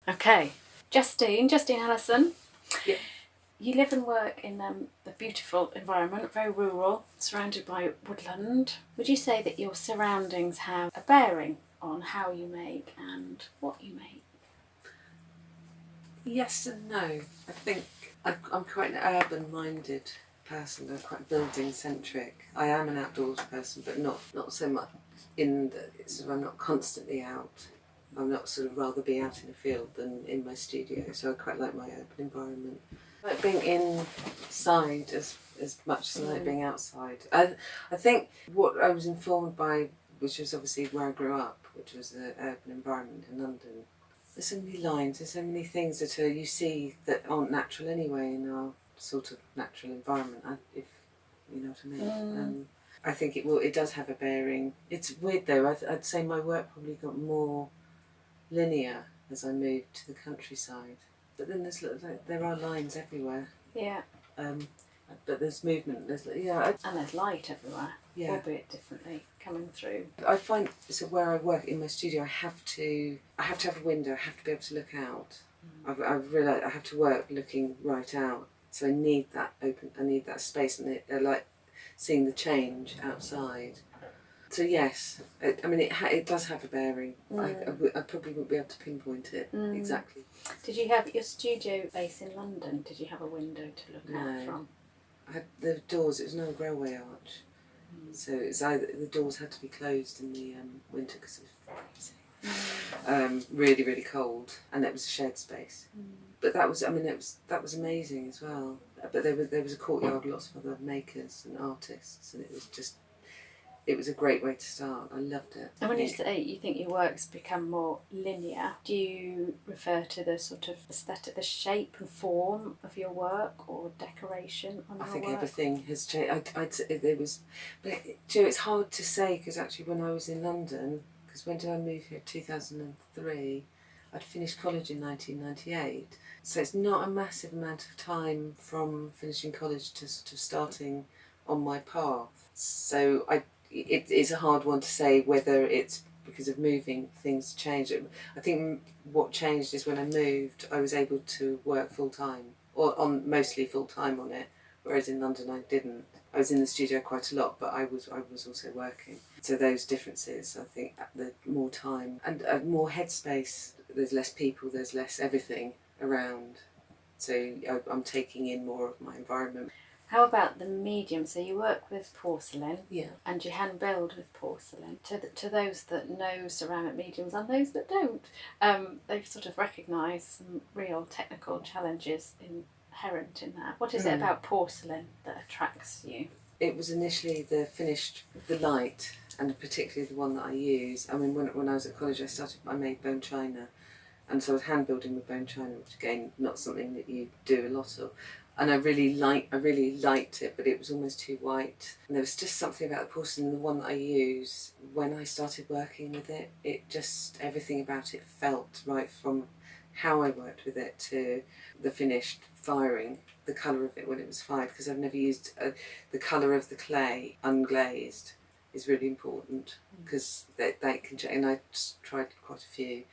Okay. Justine Allison. Yeah. You live and work in a beautiful environment, very rural, surrounded by woodland. Would you say that your surroundings have a bearing on how you make and what you make? Yes and no. I think I'm quite an urban-minded person. I'm quite building-centric. I am an outdoors person, but not so much in the sort of, I'm not constantly out. I'm not sort of rather be out in a field than in my studio. So I quite like my urban environment. I like being inside as much as I like being outside. I think what I was informed by, which was obviously where I grew up, which was an urban environment in London. There's so many lines, there's so many things that you see that aren't natural anyway in our sort of natural environment, if you know what I mean. I think it does have a bearing. It's weird though, I'd say my work probably got more linear as I moved to the countryside. But then there are lines everywhere. Yeah. But there's movement, and there's light everywhere, albeit differently coming through. I find where I work in my studio, I have to have a window. I have to be able to look out. I've realised I have to work looking right out, so I need that open. I need that space, and I like seeing the change outside. So yes, it does have a bearing. I probably wouldn't be able to pinpoint it exactly. Did you have your studio base in London? Did you have a window to look out from? I had the doors. It was no railway arch, so it's either the doors had to be closed in the winter because it was freezing, really really cold, and it was a shared space. But that was amazing as well. But there was a courtyard, lots of other makers and artists, and it was a great way to start. I loved it. And when you say you think your work's become more linear, do you refer to the sort of aesthetic, the shape and form of your work, or decoration on your work? I think everything has changed. It's hard to say because actually when I was in London, because when did I move here? 2003. I'd finished college in 1998. So it's not a massive amount of time from finishing college to sort of starting on my path. So it's a hard one to say whether it's because of moving things changed. I think what changed is when I moved, I was able to work full time, or on mostly full time on it, whereas in London I didn't. I was in the studio quite a lot, but I was also working. So those differences, I think, the more time and more headspace. There's less people, there's less everything around. So I'm taking in more of my environment. How about the medium? So you work with porcelain, yeah, and you hand build with porcelain. To those that know ceramic mediums and those that don't, they've sort of recognised some real technical challenges inherent in that. What is it about porcelain that attracts you? It was initially the light, and particularly the one that I use. I mean, when I was at college, I made bone china, and so I was hand building with bone china, which again, not something that you do a lot of. And I really liked it, but it was almost too white. And there was just something about the porcelain, the one that I use, when I started working with it, everything about it felt right, from how I worked with it to the finished firing, the colour of it when it was fired, because I've never used the colour of the clay unglazed is really important, because they can change, and I tried quite a few.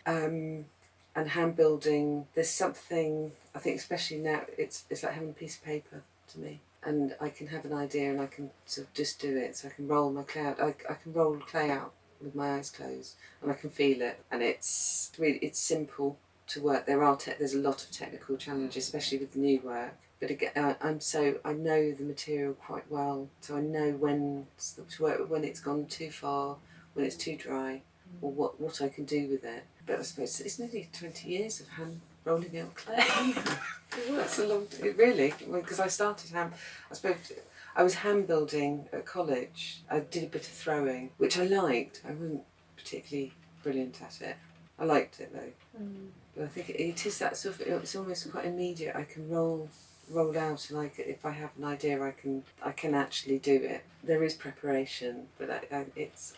And hand building, there's something, I think especially now, it's like having a piece of paper to me. And I can have an idea and I can sort of just do it. So I can roll my clay out. I can roll clay out with my eyes closed and I can feel it. And it's simple to work. There's a lot of technical challenges, especially with the new work. But again, I know the material quite well. So I know when to work, when it's gone too far, when it's too dry, or what I can do with it. But I suppose it's nearly 20 years of hand rolling out clay. That's a long time, really, because I started I was hand building at college. I did a bit of throwing, which I liked. I wasn't particularly brilliant at it. I liked it though. But I think it is that sort of, it's almost quite immediate. I can roll out, and if I have an idea, I can actually do it. There is preparation, but it's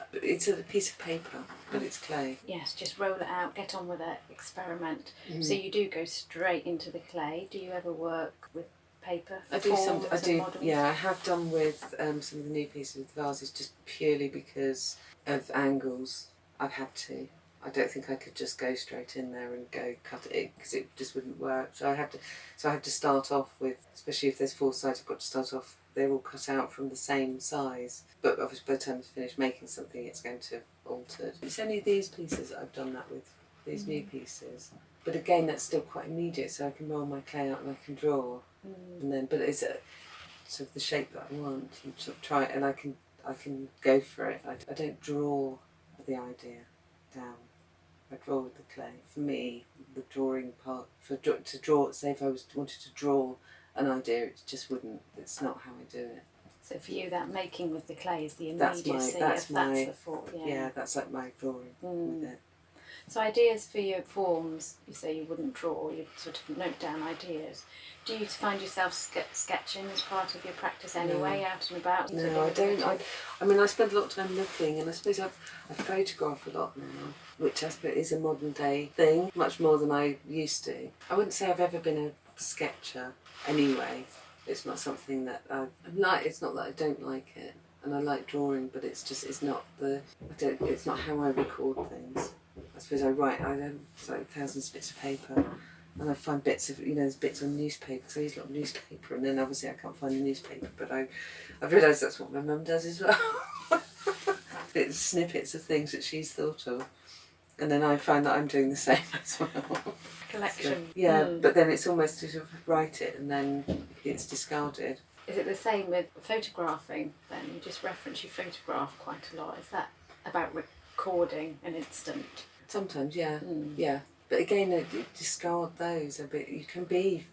a piece of paper, but it's clay. Yes, just roll it out, get on with it, experiment. So you do go straight into the clay. Do you ever work with paper? I do. Yeah, I have done with some of the new pieces with vases, just purely because of angles. I've had to. I don't think I could just go straight in there and go cut it because it just wouldn't work. So I have to start off with, especially if there's 4 sides, I've got to start off. They're all cut out from the same size, but obviously by the time I finish making something, it's going to have altered. It's only these pieces that I've done that with, these new pieces. But again, that's still quite immediate, so I can roll my clay out and I can draw, and then. But it's sort of the shape that I want, and sort of try it, and I can go for it. I don't draw the idea down. I draw with the clay. For me, the drawing part, to draw, say if I wanted to draw an idea, it just wouldn't. It's not how I do it. So for you, that making with the clay is the immediacy. That's the thought. Yeah, that's like my drawing with it. So ideas for your forms, you say you wouldn't draw, you sort of note down ideas. Do you find yourself sketching as part of your practice anyway, out and about? No, I don't. I mean, I spend a lot of time looking, and I suppose I photograph a lot now, which I suppose is a modern day thing, much more than I used to. I wouldn't say I've ever been a sketcher anyway. It's not something that it's not that I don't like it, and I like drawing, but it's not it's not how I record things. I suppose I write. I have like thousands of bits of paper, and I find bits of there's bits on newspaper. Because I use a lot of newspaper, and then obviously I can't find the newspaper. But I've realised that's what my mum does as well. It's snippets of things that she's thought of, and then I find that I'm doing the same as well. Collection. So, but then it's almost to sort of write it, and then it's discarded. Is it the same with photographing then? You just reference you photograph quite a lot. Is that about recording an instant? Sometimes, yeah, yeah. But again, discard those a bit. You can be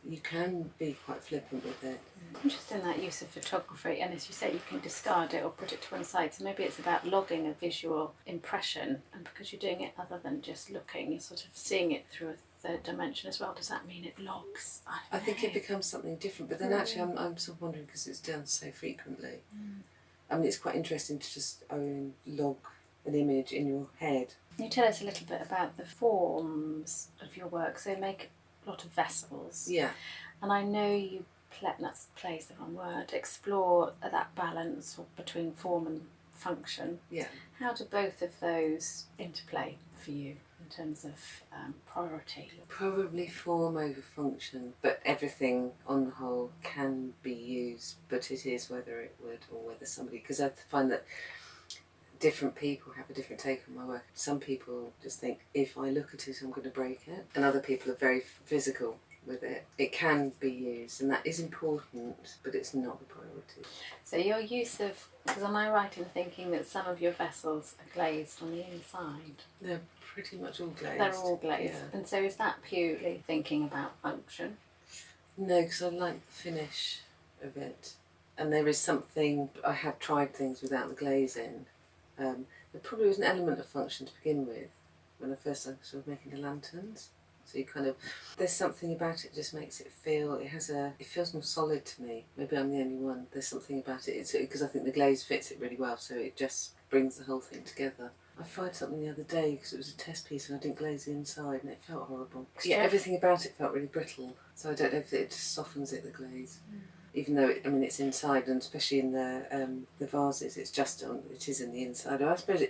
quite flippant with it. Interesting, that use of photography, and as you say, you can discard it or put it to one side. So maybe it's about logging a visual impression, and because you're doing it other than just looking, you're sort of seeing it through a third dimension as well. Does that mean it logs? I think it becomes something different. But then actually, I'm sort of wondering because it's done so frequently. I mean, it's quite interesting to just log an image in your head. Can you tell us a little bit about the forms of your work? So you make a lot of vessels. Yeah. And I know you play's the wrong word, explore that balance between form and function. Yeah. How do both of those interplay for you in terms of priority? Probably form over function, but everything on the whole can be used, but it is whether it would or whether somebody, because I find that different people have a different take on my work. Some people just think if I look at it I'm going to break it, and other people are very physical with it. It can be used, and that is important, but it's not the priority. So your use of, because am I right in thinking that some of your vessels are glazed on the inside? They're pretty much all glazed. They're all glazed. Yeah. And so is that purely thinking about function? No, because I like the finish of it, and there is something, I have tried things without the glazing. There probably was an element of function to begin with when I first started sort of making the lanterns. So you kind of, there's something about it just makes it feel, it feels more solid to me. Maybe I'm the only one. There's something about it, because I think the glaze fits it really well, so it just brings the whole thing together. I tried something the other day because it was a test piece and I didn't glaze the inside and it felt horrible. Yeah, everything about it felt really brittle, so I don't know if it just softens it, the glaze. Even though it's inside, and especially in the vases, it is in the inside. I suppose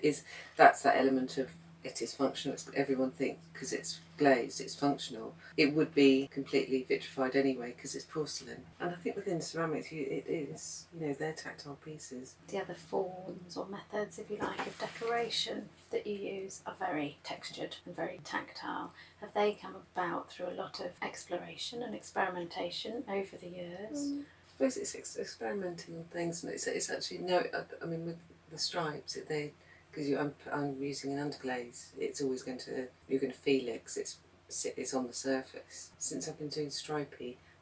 that's that element of it is functional. Everyone thinks because it's glazed, it's functional. It would be completely vitrified anyway because it's porcelain. And I think within ceramics, it is, they're tactile pieces. The other forms or methods, if you like, of decoration that you use are very textured and very tactile. Have they come about through a lot of exploration and experimentation over the years? I suppose it's experimenting with things, and it's actually with the stripes, because I'm using an underglaze, it's always you're going to feel it because it's on the surface. Since I've been doing the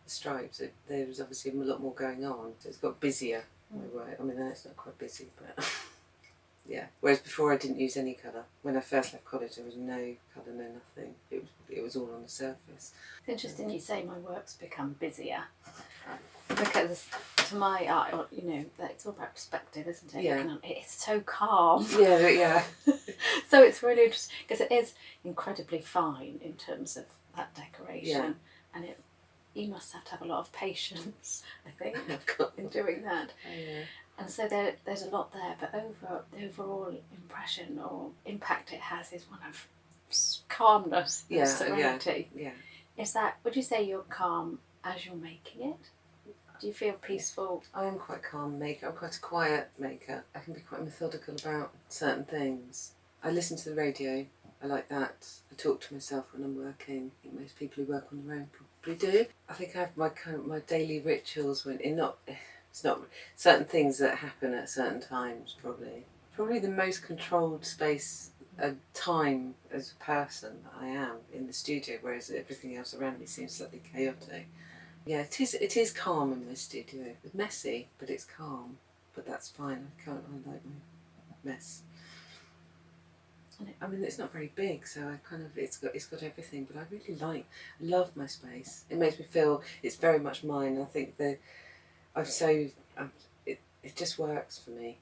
stripes, there's obviously a lot more going on, so it's got busier. I know it's not quite busy, but yeah. Whereas before I didn't use any colour. When I first left college there was no colour, no nothing. It was all on the surface. It's interesting you say my work's become busier. Because to my eye, it's all about perspective, isn't it? Yeah. It's so calm. Yeah. So it's really interesting because it is incredibly fine in terms of that decoration, and you must have to have a lot of patience, I think, in doing that. Yeah. And so there's a lot there, but the overall impression or impact it has is one of calmness, Yeah, serenity. Yeah. Is that, would you say you're calm as you're making it? Do you feel peaceful? I am quite a calm maker. I'm quite a quiet maker. I can be quite methodical about certain things. I listen to the radio. I like that. I talk to myself when I'm working. I think most people who work on their own probably do. I think I have my daily rituals when it's not certain things that happen at certain times. Probably the most controlled space and time as a person that I am in the studio, whereas everything else around me seems slightly chaotic. Yeah, it is calm in my studio. It's messy, but it's calm. But that's fine. I like my mess. I mean, it's not very big, so it's got everything. But I love my space. It makes me feel it's very much mine. I think it just works for me.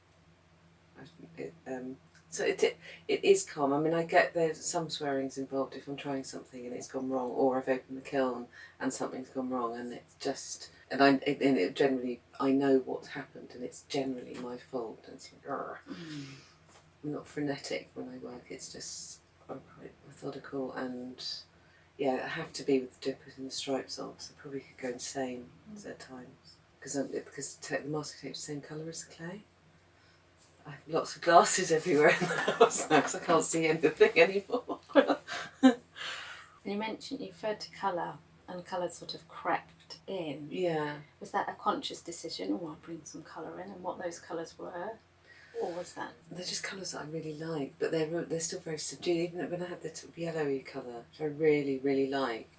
So it is calm. I mean, I get there's some swearings involved if I'm trying something and it's gone wrong, or I've opened the kiln and something's gone wrong, and it's just it generally I know what's happened and it's generally my fault. And it's like, I'm not frenetic when I work. It's just I'm quite methodical, and I have to be with the dippers and the stripes on, so I probably could go insane at times because the masking tape's the same colour as the clay. I have lots of glasses everywhere in the house now because I can't see anything anymore. You mentioned you referred to colour, and colour sort of crept in. Yeah. Was that a conscious decision, I'll bring some colour in, and what those colours were? Or was that? They're just colours that I really like, but they're still very subdued. Even when I had the yellowy colour, which I really, really like,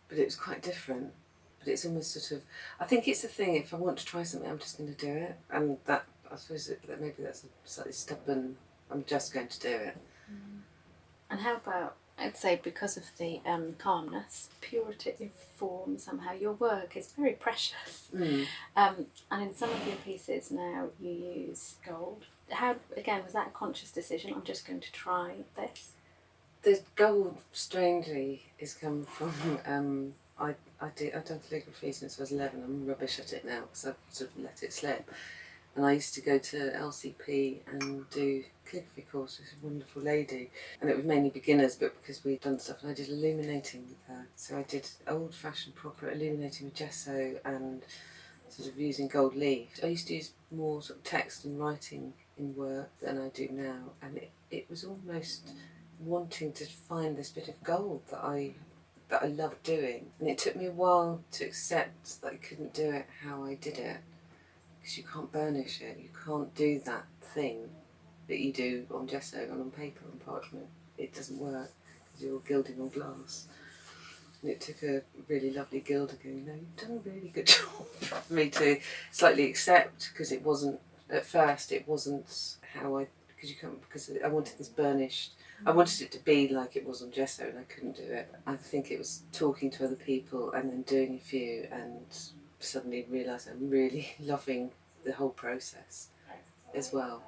but it was quite different. But it's almost sort of, I think it's the thing, if I want to try something, I'm just going to do it. And that, I suppose that maybe that's a slightly stubborn, I'm just going to do it. And how about, I'd say because of the calmness, purity of form, somehow your work is very precious. And in some of your pieces now you use gold. How, again, was that a conscious decision? I'm just going to try this? The gold, strangely, is come from, I've done calligraphy since I was 11. I'm rubbish at it now because I've sort of let it slip. And I used to go to LCP and do calligraphy course with a wonderful lady. And it was mainly beginners, but because we'd done stuff, and I did illuminating with her. So I did old-fashioned proper illuminating with gesso and sort of using gold leaf. I used to use more sort of text and writing in work than I do now. And it was almost wanting to find this bit of gold that I loved doing. And it took me a while to accept that I couldn't do it how I did it. Because you can't burnish it, you can't do that thing that you do on gesso and on paper and parchment. It doesn't work because you're gilding on glass. And it took a really lovely gilder going, no, you've done a really good job for me to slightly accept, because it wasn't, at first it wasn't how because I wanted this burnished. I wanted it to be like it was on gesso and I couldn't do it. I think it was talking to other people and then doing a few and suddenly realised I'm really loving the whole process as well.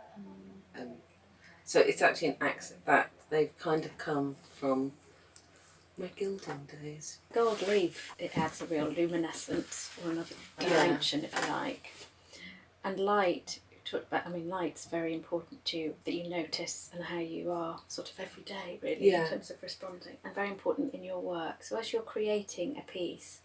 So it's actually an accident that they've kind of come from my gilding days. Gold leaf, it adds a real luminescence or another dimension, if you like. And light, you talked about, light's very important to you, that you notice and how you are sort of every day, really, in terms of responding, and very important in your work. So as you're creating a piece,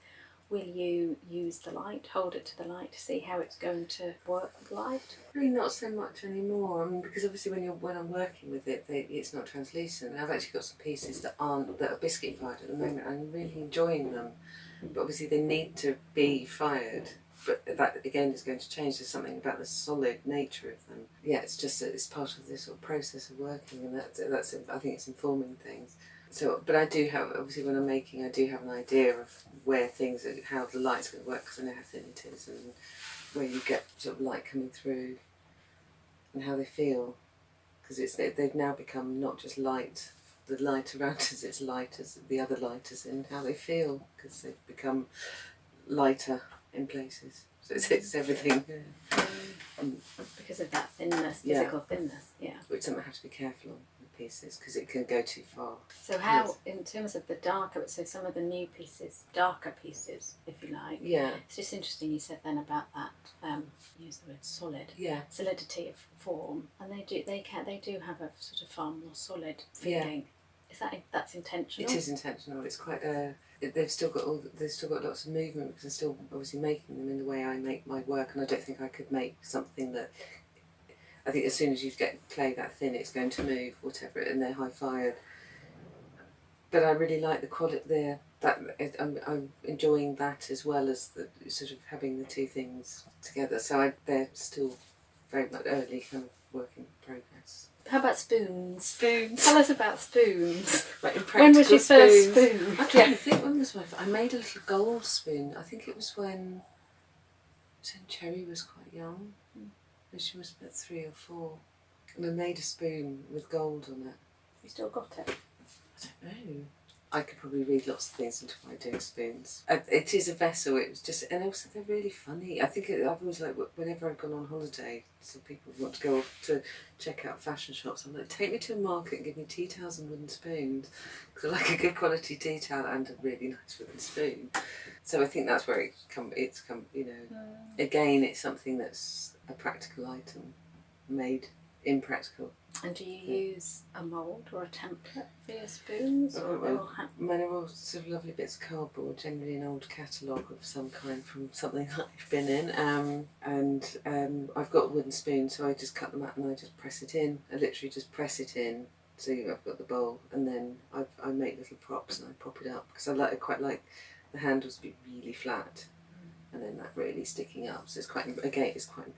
will you use the light, hold it to the light to see how it's going to work with light? Really not so much anymore. Because obviously when I'm working with it, it's not translucent. And I've actually got some pieces that are biscuit fired at the moment. I'm really enjoying them, but obviously they need to be fired. But that again is going to change. There's something about the solid nature of them. Yeah, it's just that it's part of this sort of process of working, and that's I think it's informing things. So, but I do have, obviously when I'm making, I do have an idea of where things are, how the light's going to work, because I know how thin it is and where you get sort of light coming through and how they feel. Because they've now become not just light, the light around us, it's light as the other lighters in how they feel, because they've become lighter in places. So it's everything. Because of that thinness, physical thinness, Which something I have to be careful of. pieces because it can go too far. So how, in terms of the darker, so some of the new pieces, darker pieces, if you like. Yeah. It's just interesting you said then about that. Use the word solid. Yeah. Solidity of form, and they do have a sort of far more solid feeling. Yeah. That's intentional? It is intentional. It's quite they've still got lots of movement because I'm still obviously making them in the way I make my work, and I don't think I could make something that. I think as soon as you get clay that thin, it's going to move, whatever, and they're high fired. But I really like the quality there. I'm enjoying that as well as the sort of having the two things together. So they're still very much early kind of work in progress. How about spoons? Spoons. Tell us about spoons. Like when was your first spoon? I'm trying to think when was I made a little gold spoon. I think it was when Ceri was quite young. She was about 3 or 4. And I made a spoon with gold on it. You still got it? I don't know. I could probably read lots of things into my doing spoons. It is a vessel. It was just, and also they're really funny. I think I've always like whenever I've gone on holiday, so people want to go off to check out fashion shops. I'm like, take me to a market and give me tea towels and wooden spoons, because I like a good quality tea towel and a really nice wooden spoon. So I think that's where it's come. You know, again, it's something that's a practical item, made impractical. And do you use a mould or a template for your spoons? Mine are all sort of lovely bits of cardboard, generally an old catalogue of some kind from something that I've been in. And I've got a wooden spoon, so I just cut them out and I just press it in. I literally just press it in, so I've got the bowl, and then I make little props and I prop it up, because I quite like the handles to be really flat. And then that really sticking up, so it's quite impractical.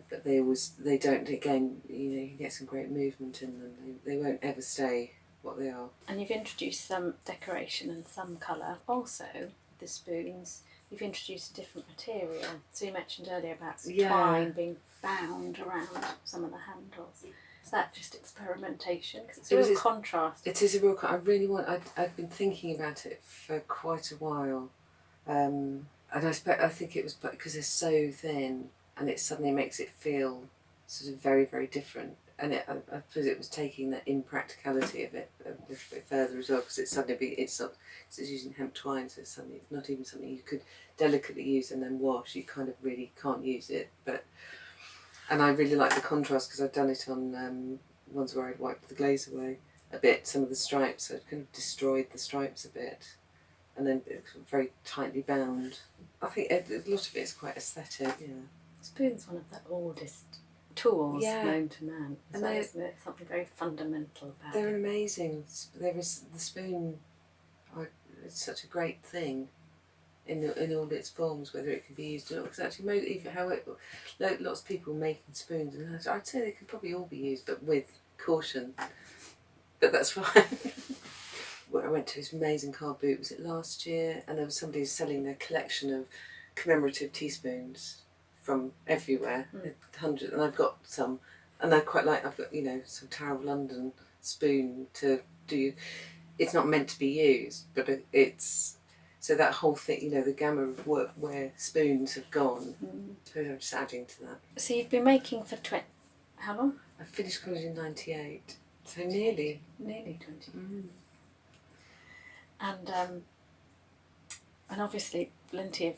But they don't, again, you know, you get some great movement in them. They won't ever stay what they are. And you've introduced some decoration and some colour. Also, the spoons, you've introduced a different material. So you mentioned earlier about some twine being bound around some of the handles. Is that just experimentation? Because it's a real contrast. It is a real. I really want. I'd been thinking about it for quite a while. And I think it was because they're so thin, and it suddenly makes it feel sort of very, very different. And I suppose it was taking the impracticality of it a little bit further as well, because it's using hemp twine, so it's not even something you could delicately use and then wash. You kind of really can't use it. And I really like the contrast, because I've done it on ones where I'd wiped the glaze away a bit, some of the stripes, so I'd kind of destroyed the stripes a bit. And then it's very tightly bound. I think a lot of it is quite aesthetic. Yeah. Spoon's one of the oldest tools known to man, isn't it? Something very fundamental about it. They're amazing. There is the spoon. It's such a great thing, in all its forms, whether it can be used or not. Because actually, lots of people making spoons, and I'd say they could probably all be used, but with caution. But that's fine. I went to this amazing car boot, was it last year? And there was somebody selling their collection of commemorative teaspoons from everywhere, hundreds, and I've got some, and I quite like. I've got some Tower of London spoon to do. It's not meant to be used, but it's so that whole thing. The gamma of work where spoons have gone. So I'm just adding to that. So you've been making for how long? I finished college in '98, so nearly 20. And obviously plenty of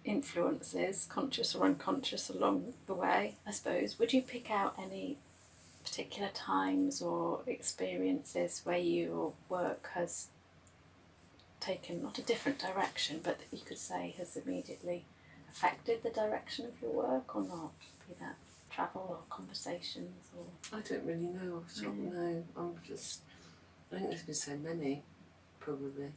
influences, conscious or unconscious, along the way, I suppose. Would you pick out any particular times or experiences where your work has taken not a different direction, but that you could say has immediately affected the direction of your work or not? Be that travel or conversations or... I don't really know. No, I think there's been so many. Probably.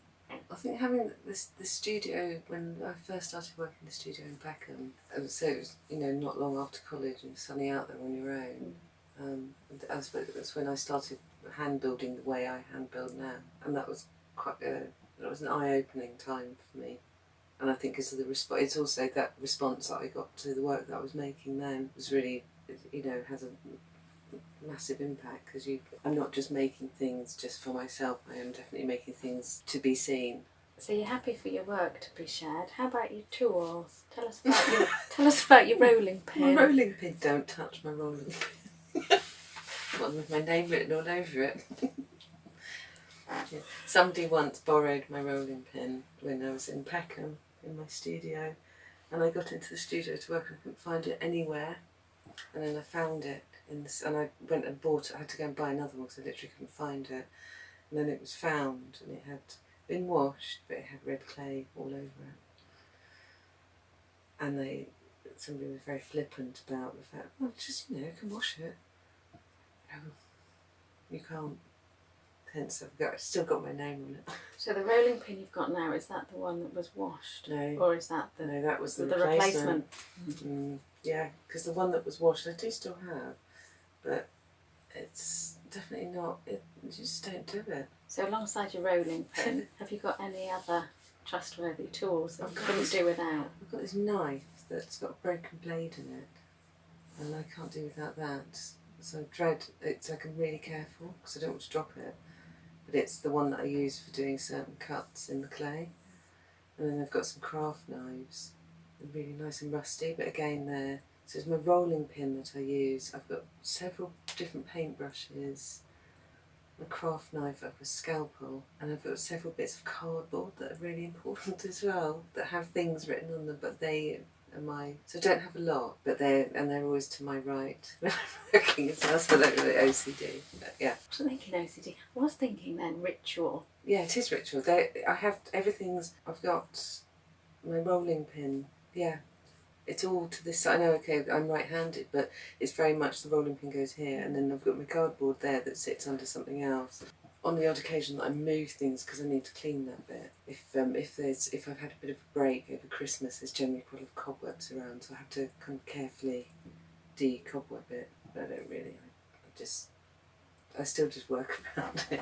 I think having the studio, when I first started working in the studio in Peckham, so it was not long after college and sunny out there on your own. And I suppose that's when I started hand building the way I hand build now, and that was that was an eye-opening time for me. And I think because of the response, it's also that response that I got to the work that I was making then was really has a massive impact, because I'm not just making things just for myself. I am definitely making things to be seen. So you're happy for your work to be shared. How about your tools? Tell us about your rolling pin. My rolling pin. Don't touch my rolling pin. one with my name written all over it. Yeah. Somebody once borrowed my rolling pin when I was in Peckham in my studio, and I got into the studio to work and I couldn't find it anywhere, and then I found it and I went and bought it. I had to go and buy another one because I literally couldn't find it, and then it was found and it had been washed but it had red clay all over it, and somebody was very flippant about the fact, well, just, you can wash it. No, you can't. Hence I've still got my name on it. So the rolling pin you've got now, is that the one that was washed? No. Or is that No, that was the replacement? Yeah, because the one that was washed I do still have, but it's definitely not, you just don't do it. So alongside your rolling pin, have you got any other trustworthy tools that you couldn't do without? I've got this knife that's got a broken blade in it, and I can't do without that. So I dread, it's like I'm really careful because I don't want to drop it. But it's the one that I use for doing certain cuts in the clay. And then I've got some craft knives. They're really nice and rusty, but again so it's my rolling pin that I use. I've got several different paintbrushes, a craft knife, I've got a scalpel, and I've got several bits of cardboard that are really important as well, that have things written on them, but they are so I don't have a lot, but they're always to my right when I'm working as well, so I don't really OCD, but yeah. I wasn't thinking OCD, I was thinking then ritual. Yeah, it is ritual. I have everything's, I've got my rolling pin, yeah. It's all to this side. I know, okay, I'm right-handed, but it's very much the rolling pin goes here, and then I've got my cardboard there that sits under something else. On the odd occasion that I move things because I need to clean that bit. If I've had a bit of a break over Christmas, there's generally quite a lot of cobwebs around, so I have to kind of carefully de-cobweb it. But I don't really. I still just work around it.